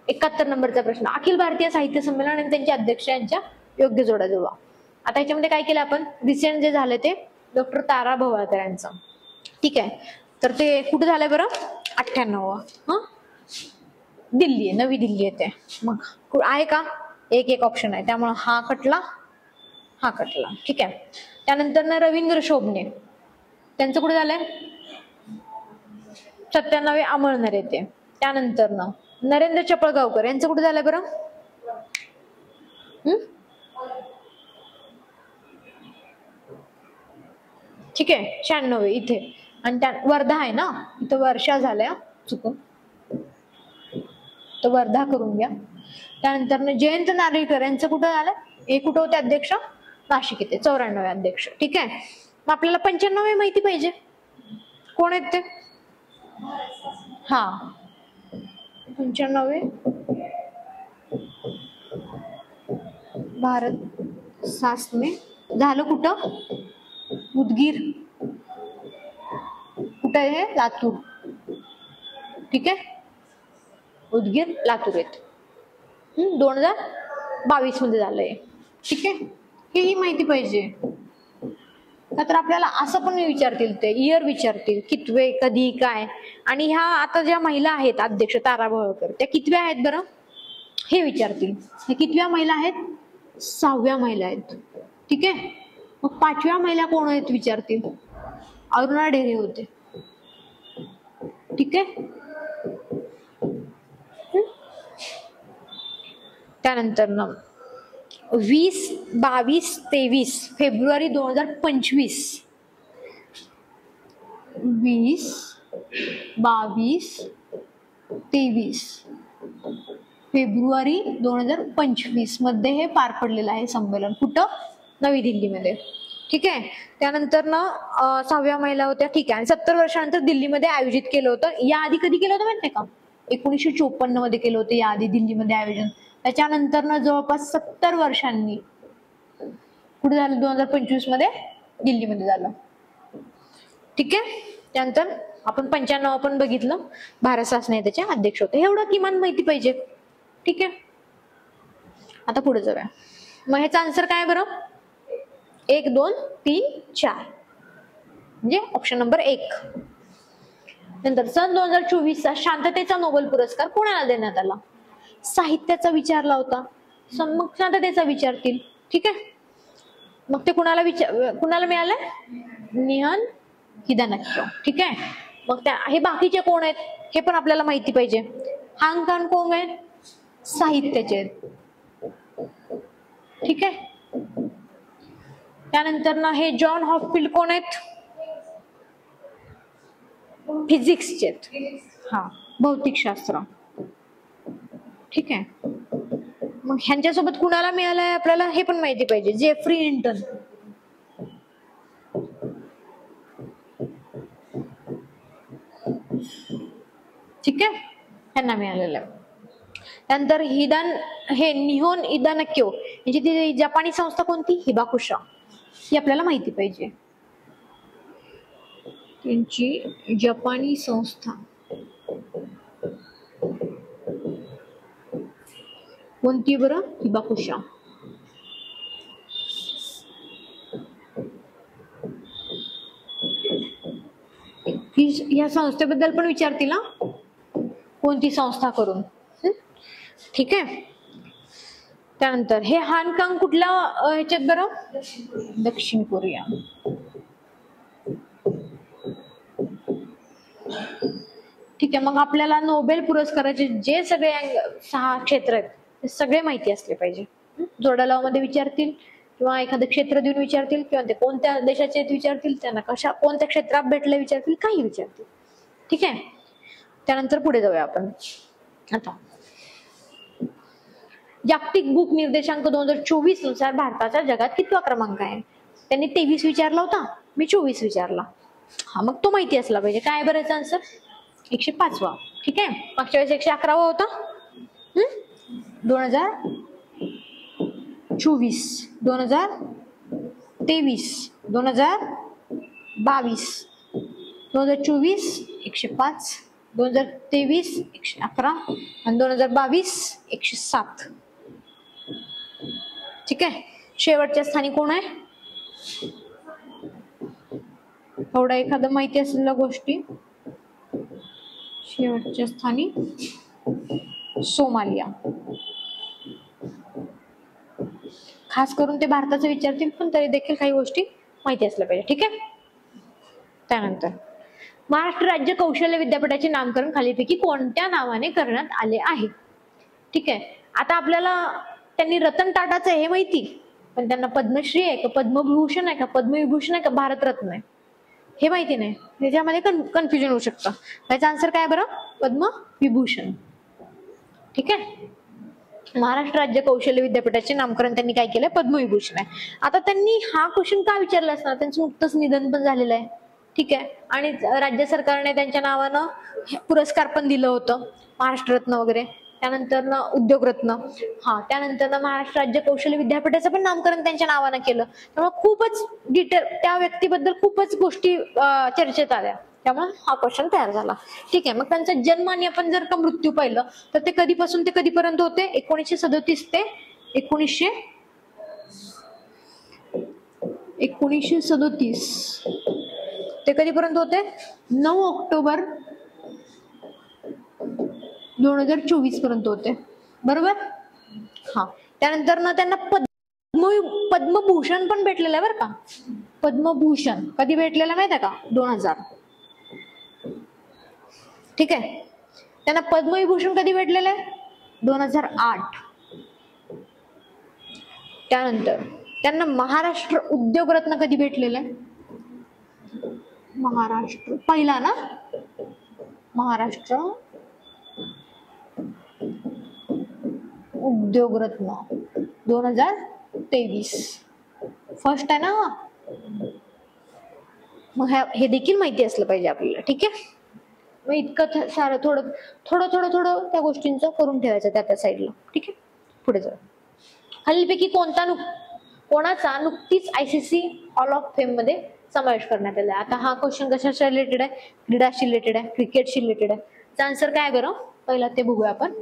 71 नंबरचा प्रश्न. अखिल भारतीय साहित्य संमेलन आणि त्यांच्या अध्यक्ष यांच्या योग्य जोडा जुळवा. आता याच्यामध्ये काय केलं आपण? रिसेंट जे झाले ते डॉक्टर तारा भवाळकर यांचं. ठीक आहे. तर ते कुठे झालंय बरं? 98. दिल्ली आहे, नवी दिल्ली येते. मग आहे का? एक ऑप्शन आहे, त्यामुळे हा कटला, हा कटला. ठीक आहे. त्यानंतर ना रवींद्र शोभणे त्यांचं कुठे झालंय? 97 अमळनेर येते. त्यानंतर ना नरेंद्र चपळगावकर यांचं कुठे झालंय बरं? ठीक आहे. 96 इथे. आणि त्या वर्धा आहे ना, इथं वर्षा झाल्या चुकून, तर वर्धा करून घ्या. त्यानंतर जयंत नारळीकर यांचं कुठं झालं? हे कुठं होते अध्यक्ष? नाशिक येते. 94 अध्यक्ष. ठीक आहे. मग आपल्याला 95 माहिती पाहिजे. कोण आहेत ते? हा 95 भारत सासने झालं कुठं? उदगीर. कुठं आहे? लातूर. ठीक आहे. उदगीर लातूर येते. 2022 मध्ये झालंय. ठीक आहे. ही माहिती पाहिजे. तर आपल्याला असं पण विचारतील, ते इयर विचारतील, कितवे, कधी, काय. आणि ह्या आता ज्या महिला आहेत अध्यक्ष तारा भवाळकर, त्या कितव्या आहेत बरं हे विचारतील. हे कितव्या महिला आहेत? 6व्या महिला आहेत. ठीक आहे. मग 5व्या महिला कोण आहेत विचारतील. अरुणा ढेरे होते. ठीक आहे. त्यानंतर ना 20, 22, 23 फेब्रुवारी 2025. 20, 22, 23 फेब्रुवारी 2025 मध्ये हे पार पडलेलं आहे संमेलन. कुठं? नवी दिल्लीमध्ये. ठीक आहे. त्यानंतर ना 6व्या महिला होत्या. ठीक आहे. 70 वर्षानंतर दिल्लीमध्ये आयोजित केलं होतं. याआधी कधी केलं होतं माहितीये का? 1954 मध्ये केलं होतं याआधी दिल्लीमध्ये आयोजन. त्याच्यानंतर ना जवळपास 70 वर्षांनी कुठे झालं? 2025 मध्ये दिल्लीमध्ये झालं. ठीक आहे. त्यानंतर आपण 95 पण बघितलं. भारत शासनाने त्याचे अध्यक्ष होते. एवढं किमान माहिती पाहिजे. ठीक आहे. आता पुढे जाऊया. मग ह्याचा आन्सर काय बरं? 1, 2, 3, 4 म्हणजे ऑप्शन नंबर 1. नंतर सन 2024 चा शांततेचा नोबेल पुरस्कार कोणाला देण्यात आला? साहित्याचा विचारला होता. मग शांततेचा विचारतील. ठीक आहे. मग ते कुणाला मिळालंय? निहन हिदानक्यो. ठीक आहे. मग त्या हे बाकीचे कोण आहेत हे पण आपल्याला माहिती पाहिजे. हांग खान कोण आहेत? साहित्याचे आहेत. ठीक आहे. त्यानंतर ना हे जॉन हॉपफिल्ड कोण आहेत? फिजिक्सचे आहेत. हा भौतिकशास्त्र. ठीक आहे. मग ह्यांच्यासोबत कुणाला मिळालंय आपल्याला हे पण माहिती पाहिजे. Geoffrey Hinton. ठीक आहे. ह्यांना मिळालेलं आहे. त्यानंतर निहोन हिदानक्यो यांची ती जपानी संस्था कोणती? हिबाकुशा. ही आपल्याला माहिती पाहिजे. त्यांची जपानी संस्था कोणती बरं? हिबाकुशा. या संस्थेबद्दल पण विचारतील ना, कोणती संस्था करून. ठीक आहे. त्यानंतर हे हानकांग कुठल्या ह्याच्यात बरं? दक्षिण कोरिया. ठीक आहे. मग आपल्याला नोबेल पुरस्काराचे जे सगळे 6 क्षेत्र आहेत ते सगळे माहिती असले पाहिजे. जोडा लावा मध्ये विचारतील किंवा एखादं क्षेत्र देऊन विचारतील किंवा ते कोणत्या देशाचे विचारतील, त्यांना कोणत्या क्षेत्रात भेटले विचारतील, काही विचारतील. ठीक आहे. त्यानंतर पुढे जाऊया आपण. आता जागतिक भूक निर्देशांक 2024 नुसार भारताचा जगात कितवा क्रमांक आहे? त्यांनी 23 विचारला होता, मी 24 विचारला. हा, मग तो माहिती असला पाहिजे. काय बरं याचा आन्सर? 105वा. ठीक आहे. मागच्या वेळेस 111वा होता. 2024, 2023, 2022, 2024 105, 2023 111 आणि 2022 107. ठीक आहे. शेवटच्या स्थानी कोण आहे? थोडा एखादं माहिती असलेल्या गोष्टी. शेवटच्या स्थानी सोमालिया. खास करून ते भारताचं विचारतील, पण तरी देखील काही गोष्टी माहिती असल्या पाहिजे. ठीक आहे. त्यानंतर महाराष्ट्र राज्य कौशल्य विद्यापीठाचे नामकरण खालीलपैकी कोणत्या नावाने करण्यात आले आहे? ठीक आहे. आता आपल्याला त्यांनी रतन टाटाचं हे माहिती, पण त्यांना पद्मश्री आहे का, पद्मभूषण आहे का, पद्मविभूषण आहे का, भारतरत्न आहे हे माहिती नाही. त्याच्यामध्ये कन्फ्युजन होऊ शकतं. याचा आन्सर काय बरं? पद्मविभूषण. ठीक आहे. महाराष्ट्र राज्य कौशल्य विद्यापीठाचे नामकरण त्यांनी काय केलंय? पद्मविभूषण आहे. आता त्यांनी हा क्वेश्चन का विचारला असणार? त्यांचं नुकतंच निधन पण झालेलं आहे. ठीक आहे. आणि राज्य सरकारने त्यांच्या नावानं पुरस्कार पण दिलं होतं, महाराष्ट्र रत्न वगैरे. त्यानंतर उद्योग रत्न. हा, त्यानंतर महाराष्ट्र राज्य कौशल्य विद्यापीठाचं पण नामकरण त्यांच्या नावानं केलं. त्यामुळे खूपच डिटेल त्या व्यक्तीबद्दल खूपच गोष्टी चर्चेत आल्या. त्यामुळे हा क्वेश्चन तयार झाला. ठीक आहे. मग त्यांचा जन्म आणि आपण जर का मृत्यू पाहिलं तर ते कधीपासून ते कधीपर्यंत होते? 1937 ते 1937 ते कधीपर्यंत होते? 9 ऑक्टोबर 2024 पर्यंत होते. बरोबर. हा, त्यानंतर ना त्यांना पद्मभूषण पण भेटलेलं आहे बरं का. पद्मभूषण कधी भेटलेला माहिती आहे का? 2000. ठीक आहे. त्यांना पद्मविभूषण कधी भेटलेलं आहे? 2008. त्यानंतर त्यांना महाराष्ट्र उद्योग रत्न कधी भेटलेलं आहे? महाराष्ट्र पहिला ना, महाराष्ट्र उद्योग रत्न 2023 फर्स्ट आहे ना. मग हे देखील माहिती असलं पाहिजे आपल्याला. ठीक आहे. मग इतकं सारं थोडं त्या गोष्टींचं करून ठेवायचं त्या साईडला. ठीक आहे. पुढे जाऊ. खालीलपैकी कोणाचा नुकतीच ICC हॉल ऑफ फेम मध्ये समावेश करण्यात आला? आता हा क्वेश्चन कशाशी रिलेटेड आहे? क्रीडाशी रिलेटेड आहे, क्रिकेटशी रिलेटेड आहे. त्याचा आन्सर काय बरं? पहिला ते बघूया आपण.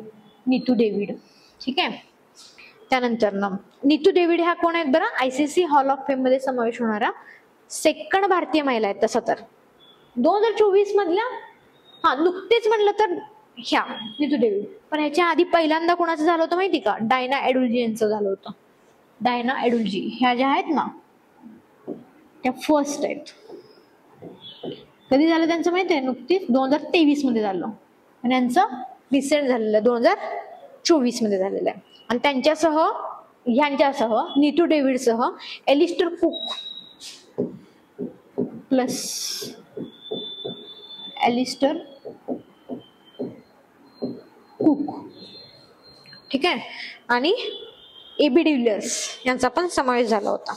नीतू डेव्हिड. ठीक आहे. त्यानंतर ना नीतू डेव्हिड ह्या कोण आहेत बरं? ICC हॉल ऑफ फेम मध्ये समावेश होणाऱ्या सेकंड भारतीय महिला आहेत. तसं तर 2024 मधल्या, हा नुकतेच म्हणलं तर ह्या नीतू डेव्हिड. पण ह्याच्या आधी पहिल्यांदा कोणाचं झालं होतं माहिती का? डायना एडुल्जी यांचं झालं होतं. डायना एडुल्जी ह्या ज्या आहेत ना त्या फर्स्ट आहेत. कधी झालं त्यांचं माहिती आहे? नुकतीच 2023 मध्ये झालं. आणि यांचं रिसेंट झालेलं 2024 मध्ये झालेलं आहे. आणि ह्यांच्यासह नीतू डेव्हिड सह Alastair Cook plus Alastair Cook. ठीक आहे. आणि AB डिव्हिलियर्स यांचा पण समावेश झाला होता.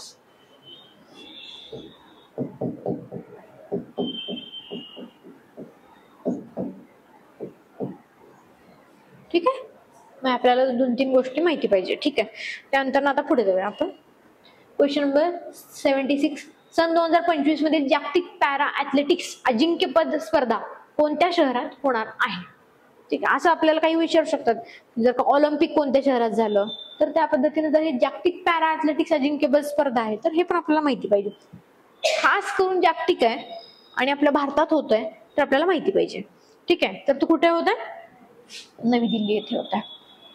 ठीक आहे. मग आपल्याला 2-3 गोष्टी माहिती पाहिजे. ठीक आहे. त्यानंतर आता पुढे जाऊया आपण. Question number 76. सन 2025 मध्ये जागतिक पॅरा ऍथलेटिक्स अजिंक्यपद स्पर्धा कोणत्या शहरात होणार आहे? ठीक आहे. असं आपल्याला काही विचारू शकतात. जर का ऑलिम्पिक कोणत्या शहरात झालं तर त्या पद्धतीने जर हे जागतिक पॅरा ऍथलेटिक्स अजिंक्यपद स्पर्धा आहे तर हे पण आपल्याला माहिती पाहिजे. खास करून जागतिक आहे आणि आपल्या भारतात होतंय तर आपल्याला माहिती पाहिजे. ठीक आहे. तर तो कुठे होत आहे? नवी दिल्ली येथे होत आहे.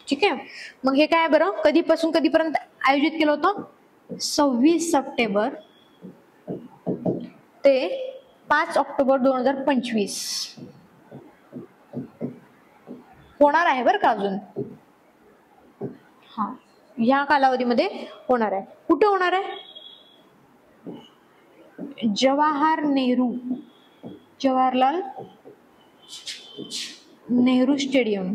ठीक आहे. मग हे काय बरं, कधीपासून कधीपर्यंत आयोजित केलं होतं? 26 सप्टेंबर ते 5 ऑक्टोबर 2025 होणार आहे बरं का अजून. हा, या कालावधीमध्ये होणार आहे. कुठे होणार आहे? जवाहरलाल नेहरू स्टेडियम.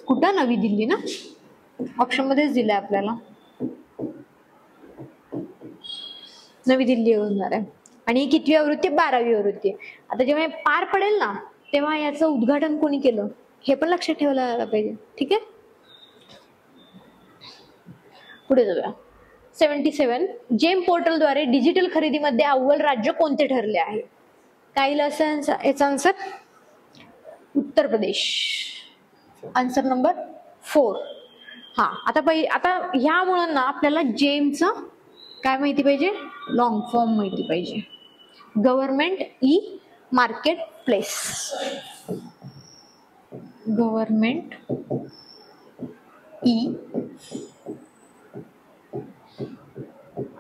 कुठं? नवी दिल्ली ना, ऑप्शन मध्येच दिलंय आपल्याला, नवी दिल्ली होणार आहे. आणि कितवी आवृत्ती? 12वी आवृत्ती. आता जेव्हा हे पार पडेल ना, तेव्हा याचं उद्घाटन कोणी केलं हे पण लक्षात ठेवायला पाहिजे. ठीक आहे, पुढे जाऊया. 77 जेम पोर्टलद्वारे डिजिटल खरेदीमध्ये अव्वल राज्य कोणते ठरले आहे? काय असं याचा answer? Uttar Pradesh. Answer number 4. हा, आता ह्या मुलांना आपल्याला जेमचं काय माहिती पाहिजे? लॉंग फॉर्म माहिती पाहिजे. Government E market place. Government E.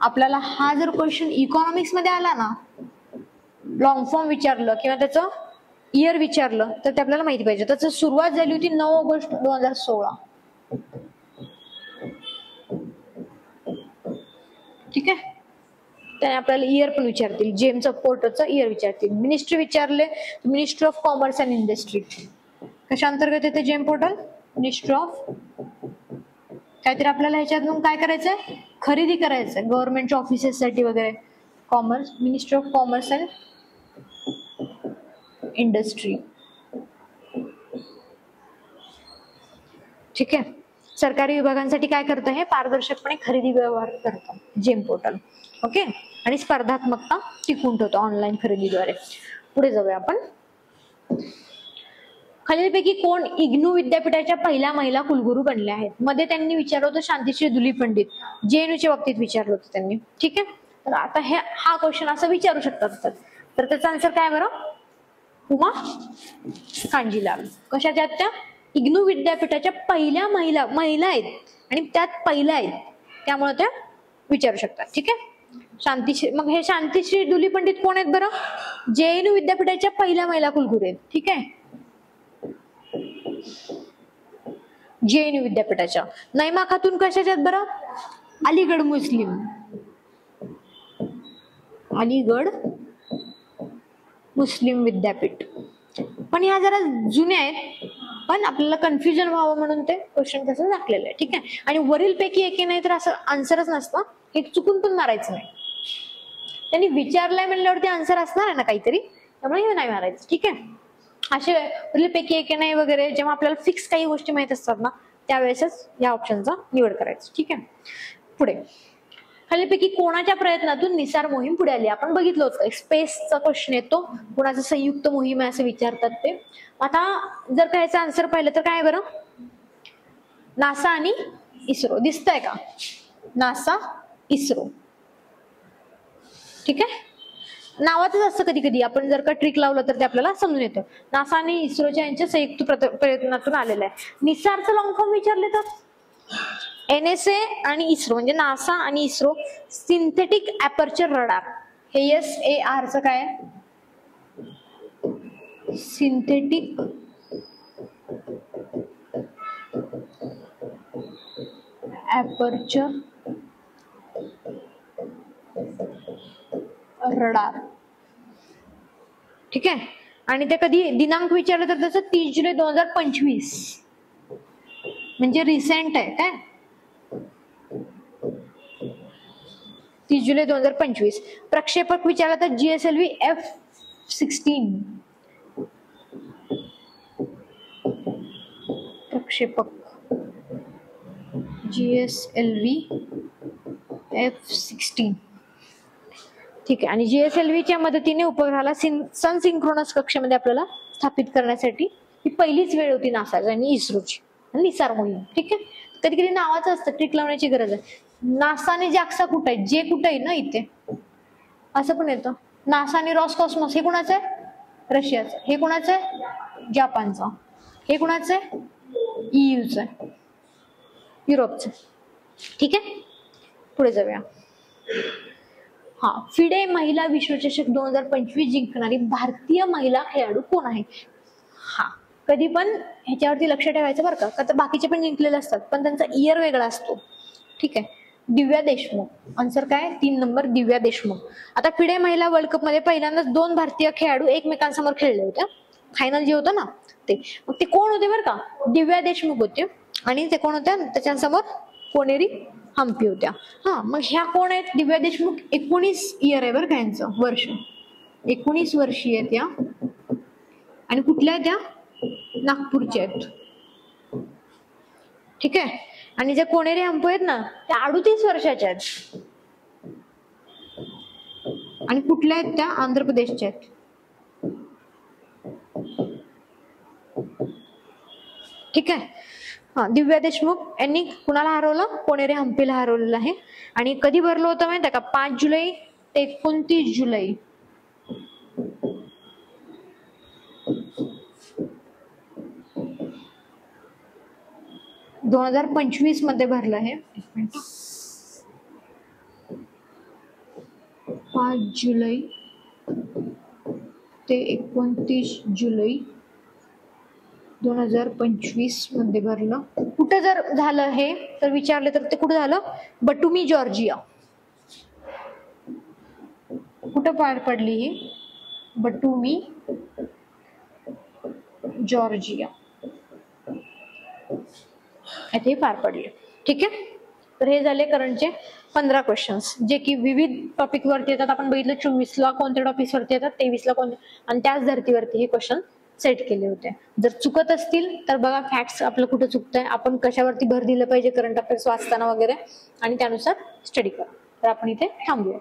आपल्याला हा जर क्वेश्चन इकॉनॉमिक्स मध्ये आला ना, लॉंग फॉर्म विचारलं किंवा त्याचं इयर विचारलं तर ते आपल्याला माहिती पाहिजे. त्याची सुरुवात झाली होती 9 ऑगस्ट 2016. ठीक आहे, त्याने आपल्याला इयर पण विचारतील. जेमचं पोर्टलचं इयर विचारतील. मिनिस्ट्री विचारले, ministry of commerce and industry. कशा अंतर्गत येते जेम पोर्टल? Ministry of. काहीतरी आपल्याला ह्याच्यातून काय करायचंय? खरेदी करायचंय गव्हर्नमेंटच्या ऑफिसेस साठी वगैरे. Commerce, ministry of commerce and industry. ठीक आहे, सरकारी विभागांसाठी काय करतं? हे पारदर्शकपणे खरेदी व्यवहार करतं जेम पोर्टल. ओके, आणि स्पर्धात्मकता टिकून ठेवतो ऑनलाईन खरेदीद्वारे. पुढे जाऊया आपण. खालीलपैकी कोण इग्नू विद्यापीठाच्या पहिल्या महिला कुलगुरू बनल्या आहेत? मध्ये त्यांनी विचारलं होतं शांतिश्री दुली पंडित, JNUच्या बाबतीत विचारलं होतं त्यांनी. ठीक आहे, तर आता हा क्वेश्चन असं विचारू शकतात. तर त्याचा आन्सर काय बरं? उमा कांजीलाल. कशाच्या त्या? इग्नू विद्यापीठाच्या पहिल्या महिला आहेत आणि त्यात पहिल्या आहेत, त्यामुळे त्या विचारू शकतात. ठीक आहे, मग हे शांतिश्री दुली पंडित कोण आहेत बरं? JNU विद्यापीठाच्या पहिल्या महिला कुलगुरू आहेत. ठीक आहे, JNU विद्यापीठाच्या. नैमा खातून कशाच्यात बरं? अलीगड मुस्लिम विद्यापीठ. पण ह्या जरा जुन्या आहेत, पण आपल्याला कन्फ्युजन व्हावं म्हणून ते क्वेश्चन तसं दाखलेलं आहे. ठीक आहे, आणि वरील पैकी एके नाही तर असं आन्सरच नसतं, हे चुकून पण मारायचं नाही. त्यांनी विचारलंय म्हणल्यावरती आन्सर असणार आहे ना काहीतरी, त्यामुळे हे नाही मारायचं. ठीक आहे, असे वरील पैकी एके नाही वगैरे जेव्हा आपल्याला फिक्स काही गोष्टी माहित असतात ना, त्यावेळेसच या ऑप्शनचा निवड करायचं. ठीक आहे, पुढे. खालीलपैकी कोणाच्या प्रयत्नातून निसार मोहीम पुढे आली? आपण बघितलं होतं, स्पेसचा क्वेश्चन येतो, कोणाचं संयुक्त मोहीम आहे असं विचारतात ते. आता जर कायचं आन्सर पाहिलं तर काय बरं? नासा आणि इस्रो. दिसतंय का? नासा, इस्रो. ठीक आहे, नावातच असतं कधी कधी, आपण जर का ट्रिक लावलं तर ते आपल्याला समजून येतं. नासा आणि इस्रोच्या यांच्या संयुक्त प्रयत्नातून आलेलं आहे. निसारचं लॉंग फॉर्म विचारले तर NSA आणि इस्रो, म्हणजे नासा आणि इस्रो सिंथेटिक अपर्चर रडार. हे SAR चं काय? Synthetic aperture radar. ठीक आहे, आणि ते कधी दिनांक विचारलं तर त्याचं 30 जुलै 2025, म्हणजे रिसेंट आहे काय? 30 जुलै 2025. प्रक्षेपक विचारलं तर GSLV F-16. प्रक्षेपक GSLV F-16. ठीक आहे, आणि GSLVच्या मदतीने उपग्रहाला सनसिंक्रोनस कक्षेमध्ये आपल्याला स्थापित करण्यासाठी ही पहिलीच वेळ होती नासाची आणि इस्रोची. निसार मोहीम. ठीक आहे, कधी कधी नावाचं असतं, ट्रिक लावण्याची गरज आहे. नासा आणि जाक्सा कुठे आहे? जे कुठे आहे ना इथे, असं पण येतं. नासा आणि रॉसकॉस्मॉस हे कुणाचं आहे? रशियाचं. हे कोणाचं आहे? जपानचं. हे कोणाचं आहे? EUचं आहे, युरोपचं. ठीक आहे, पुढे जाऊया. हा, फिडे महिला विश्वचषक 2025 जिंकणारी भारतीय महिला खेळाडू कोण आहे? हा, कधी पण ह्याच्यावरती लक्ष ठेवायचं बरं का, तर बाकीचे पण जिंकलेले असतात पण त्यांचा इयर वेगळा असतो. ठीक आहे, दिव्या देशमुख. आन्सर काय? 3 नंबर दिव्या देशमुख. आता फिडे महिला वर्ल्ड कप मध्ये पहिल्यांदाच 2 भारतीय खेळाडू एकमेकांसमोर खेळले होते. फायनल जे होतं ना ते, मग ते कोण होते बरं का? दिव्या देशमुख होते आणि ते कोण होत्या त्याच्यासमोर? कोनेरी हम्पी होत्या. हा, मग ह्या कोण आहेत? दिव्या देशमुख 19 इयर आहे बरं का यांचं, वर्ष 19 वर्षीय आहेत त्या. आणि कुठल्या आहेत त्या? नागपूरच्या आहेत. ठीक आहे, आणि जे कोनेरी हम्पी आहेत ना त्या 38 वर्षाच्या आहेत. आणि कुठल्या आहेत त्या? आंध्र प्रदेशच्या आहेत. ठीक आहे, हा, दिव्या देशमुख यांनी कुणाला हरवलं? कोनेरी हम्पीला हरवलेलं आहे. आणि कधी भरलं होतं माहिती आहे का? 5 जुलै ते 29 जुलै 2025 मध्ये भरलं आहे. 5 जुलै ते 29 जुलै 2025 मध्ये भरलं. कुठं जर झालं हे तर विचारले तर ते कुठं झालं? बटुमी जॉर्जिया. कुठं पार पडली ही? बटुमी जॉर्जिया येथे पार पडले. ठीक आहे, तर हे झाले करंटचे 15 क्वेश्चन्स जे की विविध टॉपिक वरती येतात. आपण बघितलं 24 ला कोणत्या टॉपिक्स वरती येतात, 23 ला कोणते, आणि त्याच धर्तीवरती हे क्वेश्चन सेट केले होते. जर चुकत असतील तर बघा फॅक्ट्स आपलं कुठं चुकतंय, आपण कशावरती भर दिलं पाहिजे करंट अफेअर्स वाचताना वगैरे, आणि त्यानुसार स्टडी करा. तर आपण इथे थांबूया.